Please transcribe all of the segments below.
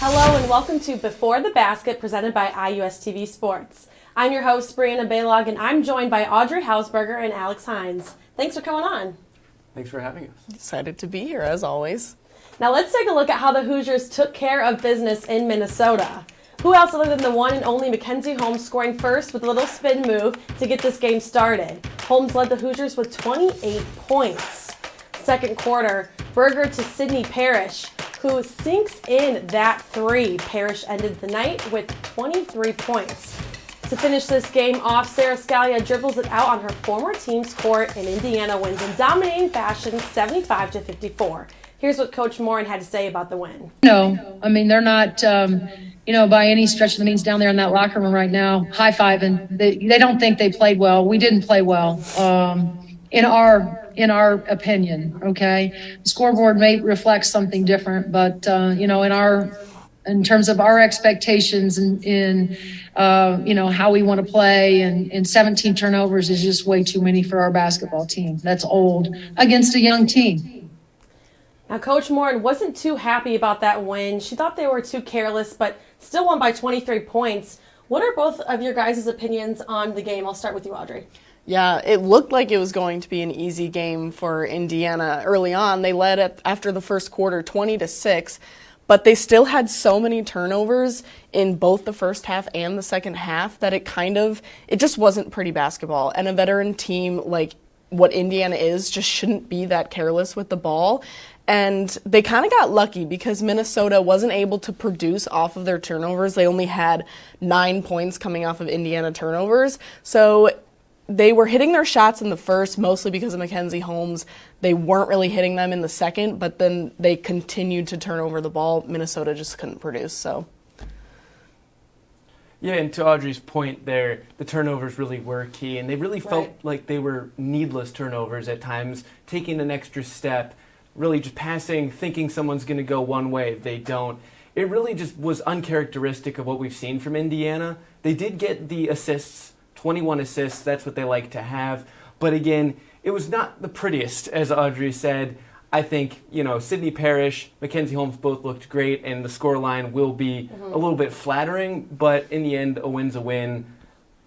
Hello and welcome to Before the Basket, presented by IUS TV Sports. I'm your host, Brianna Ballog, and I'm joined by Audrey Hausberger and Alex Hynes. Thanks for coming on. Thanks for having us. Excited to be here, as always. Now let's take a look at how the Hoosiers took care of business in Minnesota. Who else other than the one and only Mackenzie Holmes scoring first with a little spin move to get this game started? Holmes led the Hoosiers with 28 points. Second quarter, Berger to Sydney Parrish, who sinks in that three. Parrish ended the night with 23 points. To finish this game off, Sarah Scalia dribbles it out on her former team's court, and Indiana wins in dominating fashion, 75-54. Here's what Coach Morin had to say about the win. No, I mean, they're not, by any stretch of the means down there in that locker room right now, high-fiving. They don't think they played well. We didn't play well, in our opinion, okay? The scoreboard may reflect something different, but, in terms of our expectations in how we want to play, and 17 turnovers is just way too many for our basketball team. That's old against a young team. Now, Coach Morin wasn't too happy about that win. She thought they were too careless, but still won by 23 points. What are both of your guys' opinions on the game? I'll start with you, Audrey. Yeah, it looked like it was going to be an easy game for Indiana early on. They led after the first quarter 20-6, but they still had so many turnovers in both the first half and the second half that it just wasn't pretty basketball. And a veteran team like what Indiana is just shouldn't be that careless with the ball. And they kind of got lucky because Minnesota wasn't able to produce off of their turnovers. They only had 9 points coming off of Indiana turnovers. So they were hitting their shots in the first, mostly because of Mackenzie Holmes. They weren't really hitting them in the second, but then they continued to turn over the ball. Minnesota just couldn't produce, so. Yeah, and to Audrey's point there, the turnovers really were key, and they really felt like they were needless turnovers at times, taking an extra step, really just passing, thinking someone's going to go one way. They don't. It really just was uncharacteristic of what we've seen from Indiana. They did get the assists, 21 assists. That's what they like to have. But again, it was not the prettiest, as Audrey said. I think, Sydney Parrish, Mackenzie Holmes both looked great, and the scoreline will be a little bit flattering. But in the end, a win's a win.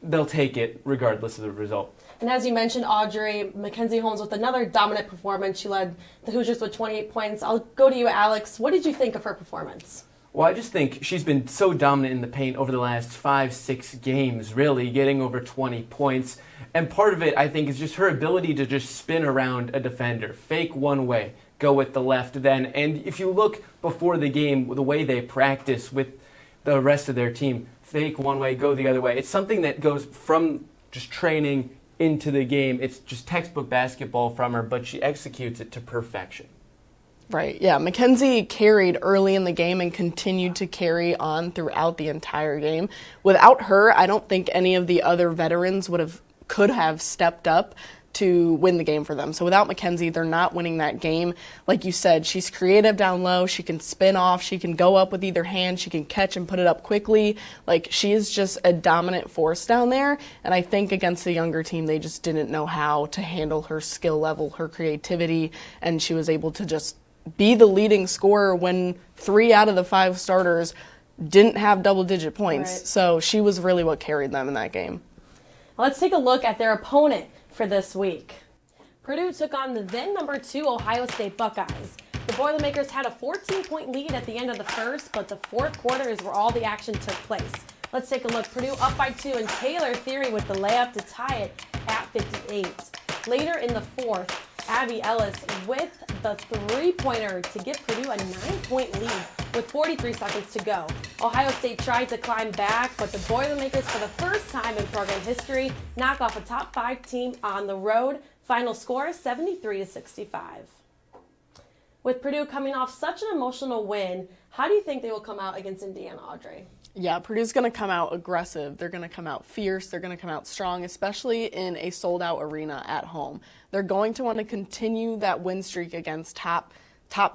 They'll take it regardless of the result. And as you mentioned, Audrey, Mackenzie Holmes with another dominant performance. She led the Hoosiers with 28 points. I'll go to you, Alex. What did you think of her performance? Well, I just think she's been so dominant in the paint over the last 5-6 games, really, getting over 20 points. And part of it, I think, is just her ability to just spin around a defender, fake one way, go with the left then. And if you look before the game, the way they practice with the rest of their team, fake one way, go the other way. It's something that goes from just training into the game. It's just textbook basketball from her, but she executes it to perfection. Right, yeah. Mackenzie carried early in the game and continued to carry on throughout the entire game. Without her, I don't think any of the other veterans could have stepped up to win the game for them. So without Mackenzie, they're not winning that game. Like you said, she's creative down low. She can spin off. She can go up with either hand. She can catch and put it up quickly. Like, she is just a dominant force down there. And I think against the younger team, they just didn't know how to handle her skill level, her creativity, and she was able to just be the leading scorer when 3 out of the 5 starters didn't have double-digit points. Right. So she was really what carried them in that game. Let's take a look at their opponent for this week. Purdue took on the then number 2 Ohio State Buckeyes. The Boilermakers had a 14-point lead at the end of the first, but the fourth quarter is where all the action took place. Let's take a look. Purdue up by 2, and Taylor Theory with the layup to tie it at 58. Later in the fourth, Abby Ellis with the three-pointer to give Purdue a 9-point lead with 43 seconds to go. Ohio State tried to climb back, but the Boilermakers, for the first time in program history, knock off a top 5 team on the road. Final score, 73-65. With Purdue coming off such an emotional win, how do you think they will come out against Indiana, Audrey? Yeah, Purdue's going to come out aggressive. They're going to come out fierce. They're going to come out strong, especially in a sold-out arena at home. They're going to want to continue that win streak against top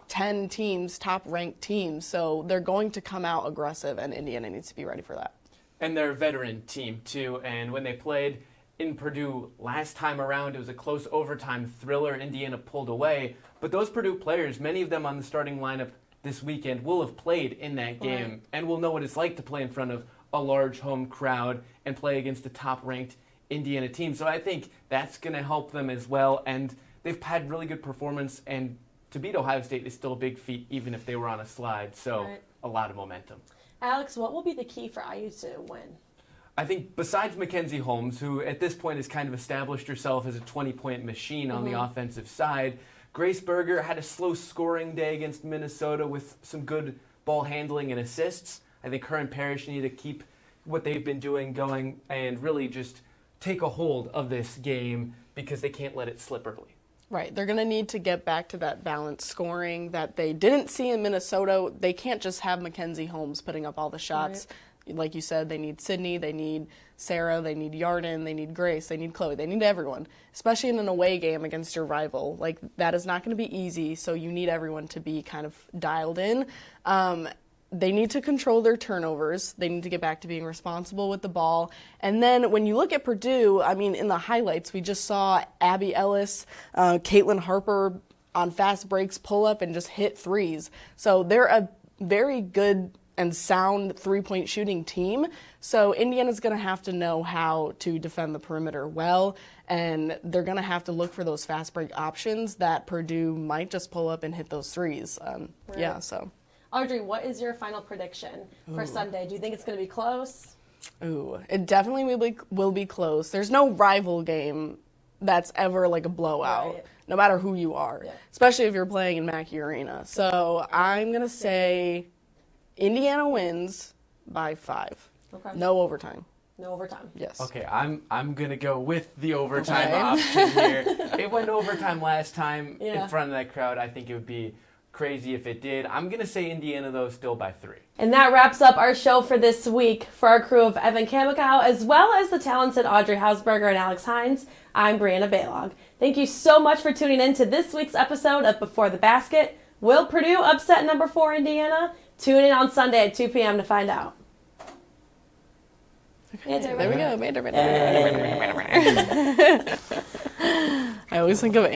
10 teams, top-ranked teams. So they're going to come out aggressive, and Indiana needs to be ready for that. And they're a veteran team, too. And when they played in Purdue last time around, it was a close overtime thriller. Indiana pulled away. But those Purdue players, many of them on the starting lineup, this weekend will have played in that game Right. and will know what it's like to play in front of a large home crowd and play against a top-ranked Indiana team. So I think that's going to help them as well. And they've had really good performance, and to beat Ohio State is still a big feat, even if they were on a slide. So Right. a lot of momentum. Alex, what will be the key for IU to win? I think besides Mackenzie Holmes, who at this point has kind of established herself as a 20-point machine on the offensive side, Grace Berger had a slow scoring day against Minnesota with some good ball handling and assists. I think her and Parrish need to keep what they've been doing going and really just take a hold of this game because they can't let it slip early. Right. They're going to need to get back to that balanced scoring that they didn't see in Minnesota. They can't just have Mackenzie Holmes putting up all the shots. Like you said, they need Sydney, they need Sarah, they need Yarden, they need Grace, they need Chloe, they need everyone, especially in an away game against your rival. Like, that is not going to be easy, so you need everyone to be kind of dialed in. They need to control their turnovers. They need to get back to being responsible with the ball. And then when you look at Purdue, I mean, in the highlights, we just saw Abby Ellis, Caitlin Harper on fast breaks pull up and just hit threes. So they're a very good and sound three-point shooting team. So Indiana's going to have to know how to defend the perimeter well, and they're going to have to look for those fast break options that Purdue might just pull up and hit those threes. Yeah, so. Audrey, what is your final prediction for Sunday? Do you think it's going to be close? Ooh, it definitely will be close. There's no rival game that's ever like a blowout, Right. no matter who you are, Yeah. especially if you're playing in Mackey Arena. So I'm going to say Indiana wins by 5. Okay. No overtime. No overtime. Yes. Okay, I'm gonna go with the overtime Okay. option here. It went overtime last time Yeah. in front of that crowd. I think it would be crazy if it did. I'm gonna say Indiana though, still by 3. And that wraps up our show for this week. For our crew of Evan Kamikow, as well as the talented Audrey Hausberger and Alex Hynes, I'm Brianna Ballog. Thank you so much for tuning in to this week's episode of Before the Basket. Will Purdue upset number 4 Indiana? Tune in on Sunday at 2 p.m. to find out. There we go. I always think of